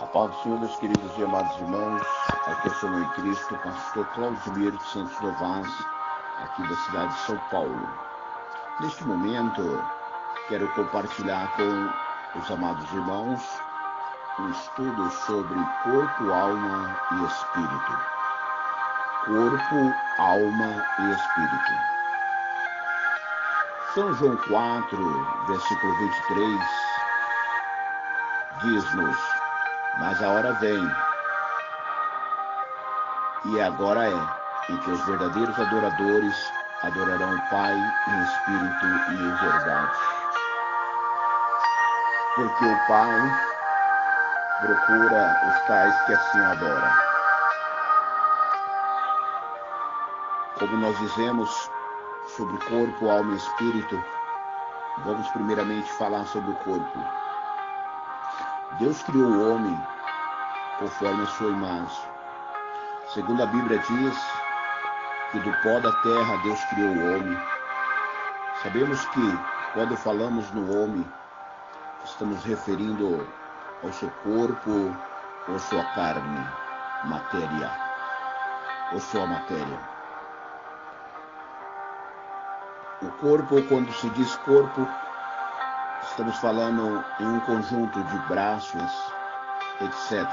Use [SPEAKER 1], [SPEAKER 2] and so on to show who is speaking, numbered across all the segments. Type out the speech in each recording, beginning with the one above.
[SPEAKER 1] A paz do Senhor, meus queridos e amados irmãos, aqui é o seu irmão em Cristo, pastor Claudimiro de Santos Novas, aqui da cidade de São Paulo. Neste momento, quero compartilhar com os amados irmãos um estudo sobre corpo, alma e espírito. Corpo, alma e espírito. São João 4, versículo 23, diz-nos: mas a hora vem, e agora é, em que os verdadeiros adoradores adorarão o Pai em espírito e em verdade. Porque o Pai procura os tais que assim adoram. Como nós dizemos sobre corpo, alma e espírito, vamos primeiramente falar sobre o corpo. Deus criou o homem conforme a sua imagem. Segundo a Bíblia diz que do pó da terra Deus criou o homem. Sabemos que quando falamos no homem, estamos referindo ao seu corpo ou sua carne, matéria, ou sua matéria. O corpo, quando se diz corpo, estamos falando em um conjunto de braços, etc.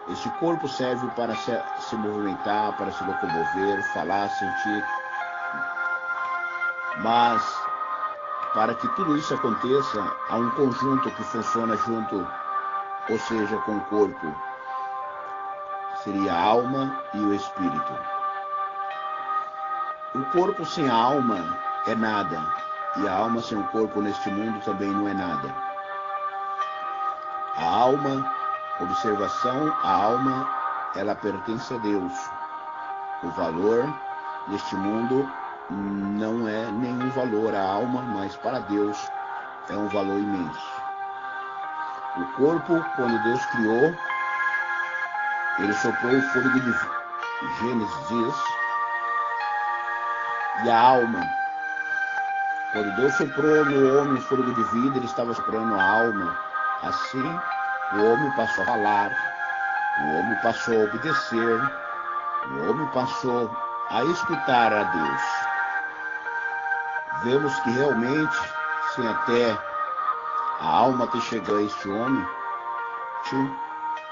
[SPEAKER 1] Este corpo serve para se movimentar, para se locomover, falar, sentir. Mas, para que tudo isso aconteça, há um conjunto que funciona junto, ou seja, com o corpo. Seria a alma e o espírito. O corpo sem a alma é nada, e a alma sem o corpo neste mundo também não é nada. A alma, observação, a alma, ela pertence a Deus. O valor neste mundo não é nenhum valor a alma, mas para Deus é um valor imenso. O corpo, quando Deus criou, ele soprou o fôlego de Gênesis diz, e a alma, quando Deus soprou no homem o fôlego de vida, ele estava soprando a alma. Assim, o homem passou a falar, o homem passou a obedecer, o homem passou a escutar a Deus. Vemos que realmente, sem até a alma ter chegado a este homem,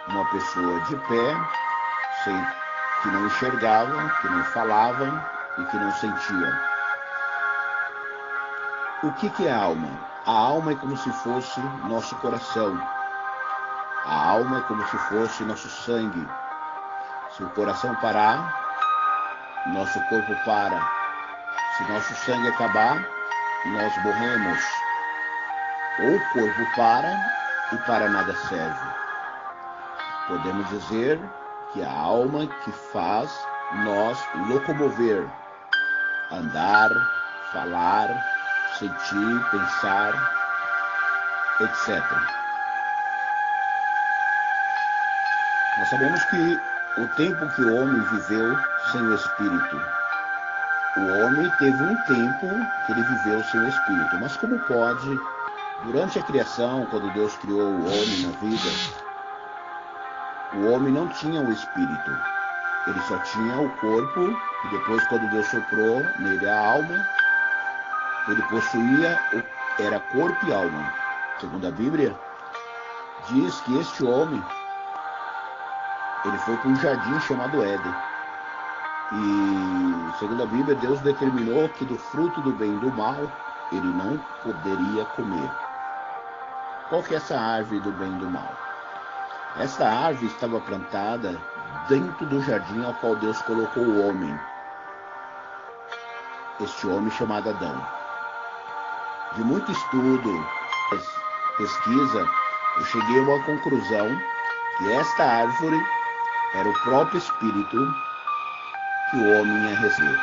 [SPEAKER 1] uma pessoa de pé, que não enxergava, que não falava e que não sentia. O que é a alma? A alma é como se fosse nosso coração. A alma é como se fosse nosso sangue. Se o coração parar, nosso corpo para. Se nosso sangue acabar, nós morremos. Ou o corpo para e para nada serve. Podemos dizer que a alma que faz nós locomover, andar, falar, sentir, pensar, etc. Nós sabemos que o tempo que o homem viveu sem o Espírito, o homem teve um tempo que ele viveu sem o Espírito. Mas como pode, durante a criação, quando Deus criou o homem na vida, o homem não tinha o Espírito. Ele só tinha o corpo, e depois quando Deus soprou nele a alma, ele possuía, era corpo e alma. Segundo a Bíblia, diz que este homem, ele foi para um jardim chamado Éden. E, segundo a Bíblia, Deus determinou que do fruto do bem e do mal, ele não poderia comer. Qual que é essa árvore do bem e do mal? Essa árvore estava plantada dentro do jardim ao qual Deus colocou o homem. Este homem chamado Adão. De muito estudo, pesquisa, eu cheguei a uma conclusão que esta árvore era o próprio Espírito que o homem ia receber.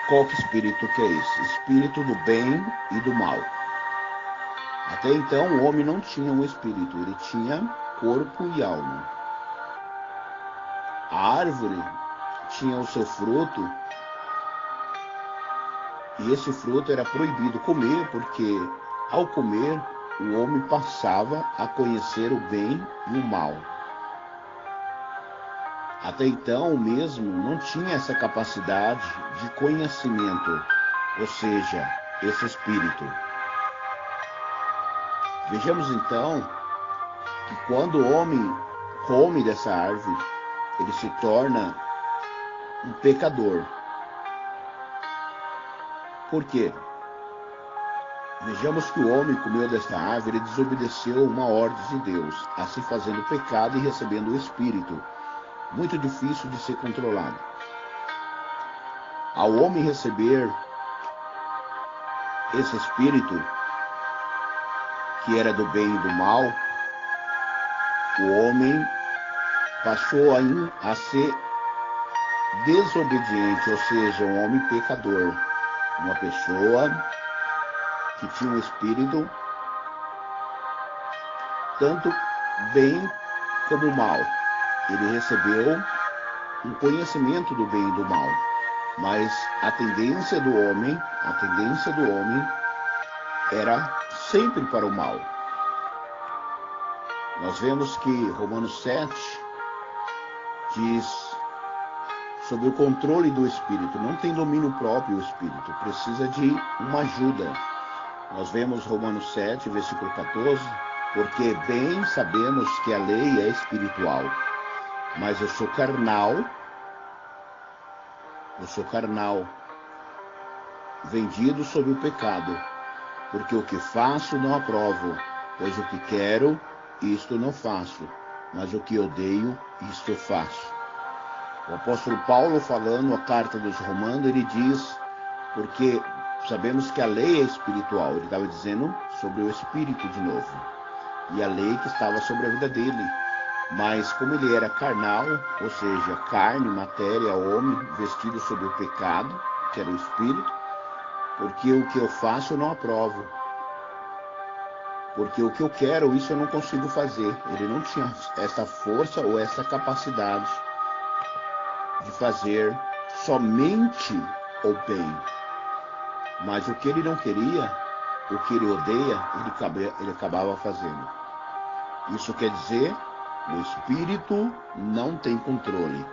[SPEAKER 1] Qual que espírito que é esse? Espírito do bem e do mal. Até então o homem não tinha um espírito, ele tinha corpo e alma. A árvore tinha o seu fruto, e esse fruto era proibido comer, porque ao comer o homem passava a conhecer o bem e o mal. Até então, o mesmo não tinha essa capacidade de conhecimento, ou seja, esse espírito. Vejamos então que quando o homem come dessa árvore, ele se torna um pecador. Por quê? Vejamos que o homem comeu desta árvore e desobedeceu uma ordem de Deus, assim fazendo pecado e recebendo o espírito, muito difícil de ser controlado. Ao homem receber esse espírito, que era do bem e do mal, o homem passou a ser desobediente, ou seja, um homem pecador, uma pessoa que tinha um espírito tanto bem como mal. Ele recebeu um conhecimento do bem e do mal, mas a tendência do homem era sempre para o mal. Nós vemos que Romanos 7 diz sobre o controle do espírito. Não tem domínio próprio o espírito, precisa de uma ajuda. Nós vemos Romanos 7, versículo 14, porque bem sabemos que a lei é espiritual, mas eu sou carnal, vendido sob o pecado, porque o que faço não aprovo, pois o que quero, isto não faço, mas o que odeio, isto eu faço. O apóstolo Paulo, falando a carta dos Romanos, ele diz, porque sabemos que a lei é espiritual, ele estava dizendo sobre o espírito de novo, e a lei que estava sobre a vida dele. Mas como ele era carnal, ou seja, carne, matéria, homem, vestido sob o pecado, que era o espírito, porque o que eu faço eu não aprovo. Porque o que eu quero, isso eu não consigo fazer. Ele não tinha essa força ou essa capacidade de fazer somente o bem. Mas o que ele não queria, o que ele odeia, ele acabava fazendo. Isso quer dizer, o espírito não tem controle.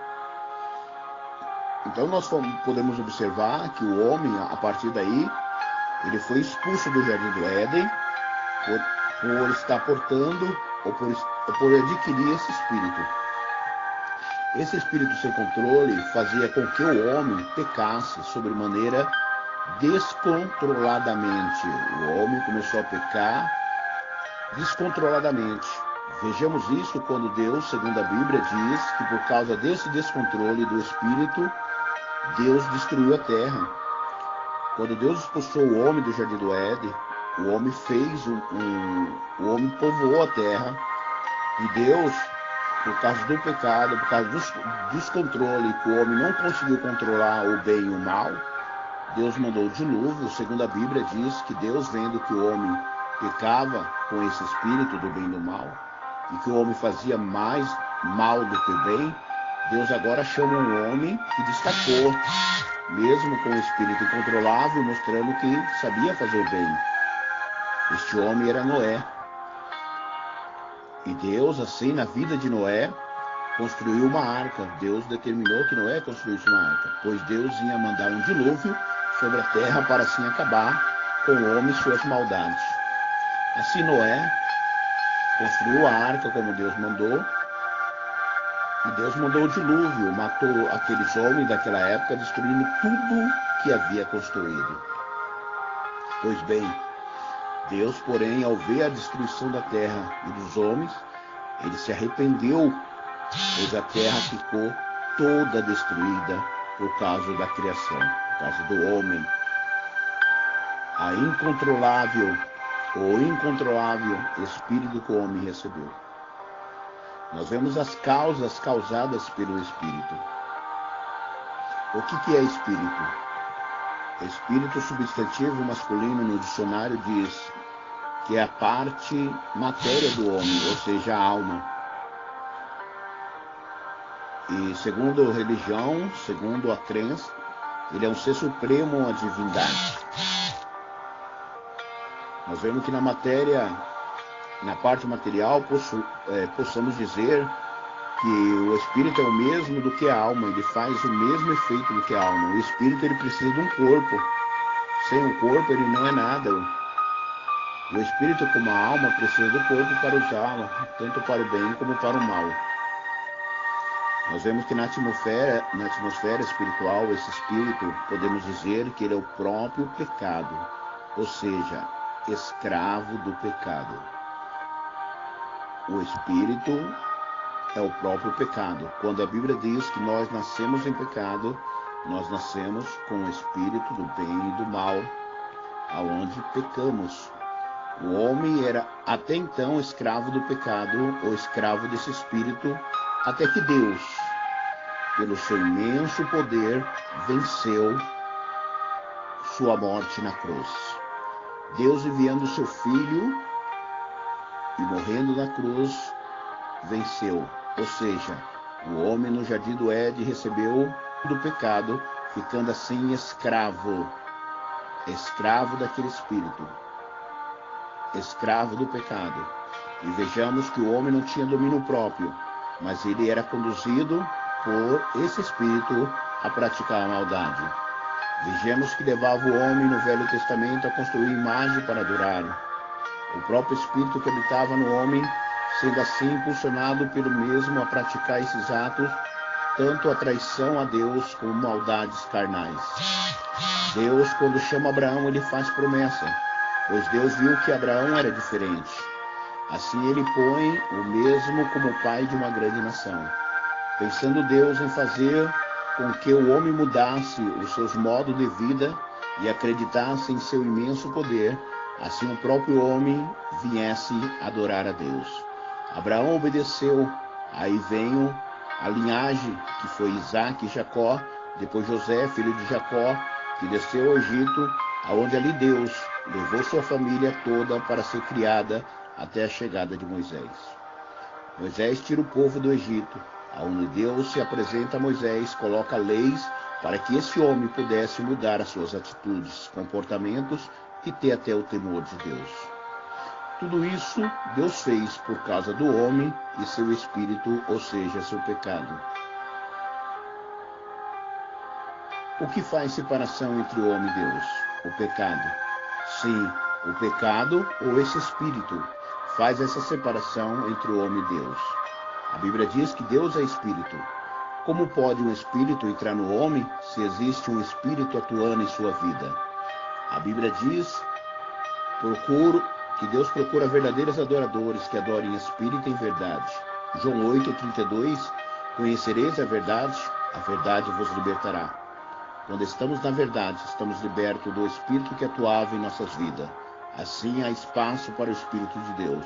[SPEAKER 1] Então nós podemos observar que o homem, a partir daí, ele foi expulso do Jardim do Éden por estar portando ou por adquirir esse espírito. Esse espírito sem controle fazia com que o homem pecasse sobremaneira descontroladamente. O homem começou a pecar descontroladamente. Vejamos isso quando Deus, segundo a Bíblia, diz que por causa desse descontrole do espírito, Deus destruiu a terra. Quando Deus expulsou o homem do Jardim do Éden, o homem o homem povoou a terra, e Deus, por causa do pecado, por causa do descontrole, que o homem não conseguiu controlar o bem e o mal, Deus mandou o dilúvio. Segundo a Bíblia diz que Deus, vendo que o homem pecava com esse espírito do bem e do mal, e que o homem fazia mais mal do que o bem, Deus agora chama um homem que destacou, mesmo com o espírito incontrolável, mostrando que sabia fazer o bem. Este homem era Noé. E Deus, assim, na vida de Noé, construiu uma arca. Deus determinou que Noé construísse uma arca, pois Deus ia mandar um dilúvio sobre a terra para assim acabar com o homem e suas maldades. Assim Noé construiu a arca como Deus mandou, e Deus mandou o dilúvio, matou aqueles homens daquela época, destruindo tudo que havia construído. Pois bem, Deus, porém, ao ver a destruição da terra e dos homens, ele se arrependeu, pois a terra ficou toda destruída por causa da criação, por causa do homem. A incontrolável espírito que o homem recebeu. Nós vemos as causas causadas pelo espírito. O que é espírito? Espírito substantivo masculino no dicionário diz que é a parte matéria do homem, ou seja, a alma. E segundo a religião, segundo a crença, ele é um ser supremo, uma divindade. Nós vemos que na matéria, na parte material, possamos dizer que o espírito é o mesmo do que a alma, ele faz o mesmo efeito do que a alma. O espírito ele precisa de um corpo, sem o corpo ele não é nada. O espírito, como a alma, precisa do corpo para usá-lo, tanto para o bem como para o mal. Nós vemos que na atmosfera espiritual, esse espírito, podemos dizer que ele é o próprio pecado, ou seja, escravo do pecado. O espírito é o próprio pecado. Quando a Bíblia diz que nós nascemos em pecado, nós nascemos com o espírito do bem e do mal, aonde pecamos. O homem era até então escravo do pecado, ou escravo desse espírito, até que Deus, pelo seu imenso poder, venceu sua morte na cruz. Deus, enviando seu Filho e morrendo na cruz, venceu. Ou seja, o homem no jardim do Éden recebeu do pecado, ficando assim escravo daquele espírito, escravo do pecado. E vejamos que o homem não tinha domínio próprio, mas ele era conduzido por esse espírito a praticar a maldade. Vejamos que levava o homem no Velho Testamento a construir imagem para adorá-lo. O próprio espírito que habitava no homem, sendo assim impulsionado pelo mesmo a praticar esses atos, tanto a traição a Deus como maldades carnais. Deus, quando chama Abraão, ele faz promessa, pois Deus viu que Abraão era diferente. Assim ele põe o mesmo como pai de uma grande nação. Pensando Deus em fazer com que o homem mudasse os seus modos de vida e acreditasse em seu imenso poder, assim o próprio homem viesse adorar a Deus. Abraão obedeceu, aí veio a linhagem que foi Isaac e Jacó, depois José, filho de Jacó, que desceu ao Egito, aonde ali Deus levou sua família toda para ser criada até a chegada de Moisés. Moisés tira o povo do Egito, aonde Deus se apresenta a Moisés, coloca leis para que esse homem pudesse mudar as suas atitudes, comportamentos e ter até o temor de Deus. Tudo isso Deus fez por causa do homem e seu espírito, ou seja, seu pecado. O que faz separação entre o homem e Deus? O pecado. Sim, o pecado ou esse espírito faz essa separação entre o homem e Deus. A Bíblia diz que Deus é espírito. Como pode um espírito entrar no homem se existe um espírito atuando em sua vida? A Bíblia diz que Deus procura verdadeiros adoradores que adorem espírito em verdade. João 8:32, conhecereis a verdade vos libertará. Quando estamos na verdade, estamos libertos do espírito que atuava em nossas vidas. Assim há espaço para o Espírito de Deus.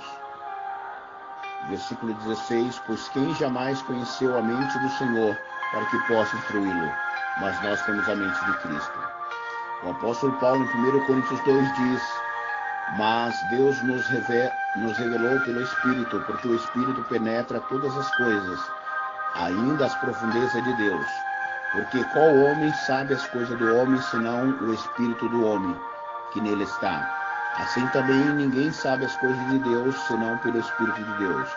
[SPEAKER 1] Versículo 16, pois quem jamais conheceu a mente do Senhor para que possa instruí-lo? Mas nós temos a mente de Cristo. O apóstolo Paulo em 1 Coríntios 2 diz, mas Deus nos revelou pelo Espírito, porque o Espírito penetra todas as coisas, ainda as profundezas de Deus. Porque qual homem sabe as coisas do homem, senão o Espírito do homem, que nele está? Assim também ninguém sabe as coisas de Deus, senão pelo Espírito de Deus.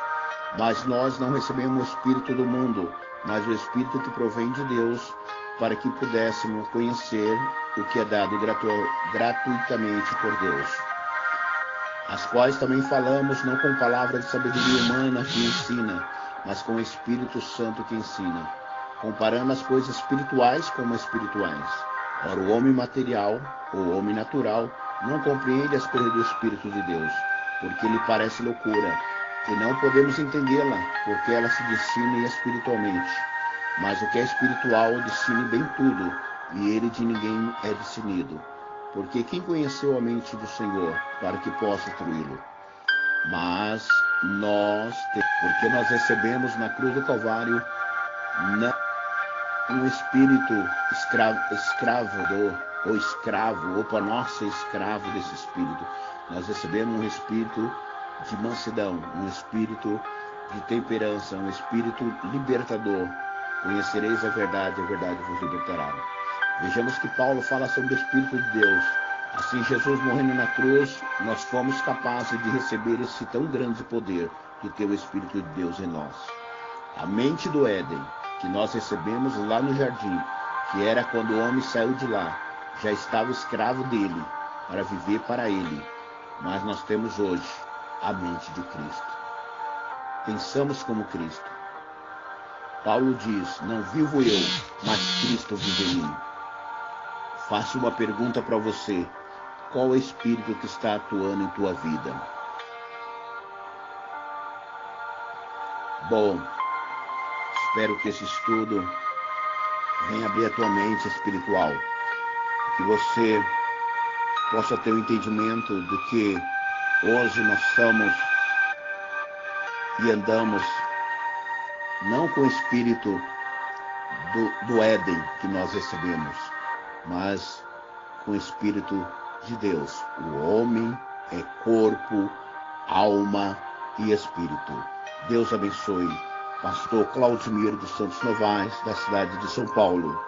[SPEAKER 1] Mas nós não recebemos o Espírito do mundo, mas o Espírito que provém de Deus, para que pudéssemos conhecer o que é dado gratuitamente por Deus. As quais também falamos, não com palavras de sabedoria humana que ensina, mas com o Espírito Santo que ensina, comparando as coisas espirituais como espirituais. Ora, o homem material, ou o homem natural, não compreende as coisas do Espírito de Deus, porque lhe parece loucura, e não podemos entendê-la, porque ela se discerne espiritualmente. Mas o que é espiritual discerne bem tudo, e ele de ninguém é discernido. Porque quem conheceu a mente do Senhor, para que possa instruí-lo? Mas porque nós recebemos na cruz do Calvário um espírito escravo, ou para nós ser escravo desse espírito. Nós recebemos um espírito de mansidão, um espírito de temperança, um espírito libertador. Conhecereis a verdade vos libertará. Vejamos que Paulo fala sobre o Espírito de Deus. Assim, Jesus morrendo na cruz, nós fomos capazes de receber esse tão grande poder que tem o Espírito de Deus em nós. A mente do Éden, que nós recebemos lá no jardim, que era quando o homem saiu de lá, já estava escravo dele, para viver para ele. Mas nós temos hoje a mente de Cristo. Pensamos como Cristo. Paulo diz, não vivo eu, mas Cristo vive em mim. Faço uma pergunta para você. Qual é o Espírito que está atuando em tua vida? Bom, espero que esse estudo venha abrir a tua mente espiritual. Que você possa ter o entendimento de que hoje nós somos e andamos não com o Espírito do Éden que nós recebemos, mas com o Espírito de Deus. O homem é corpo, alma e espírito. Deus abençoe. Pastor Claudimiro dos Santos Novaes, da cidade de São Paulo.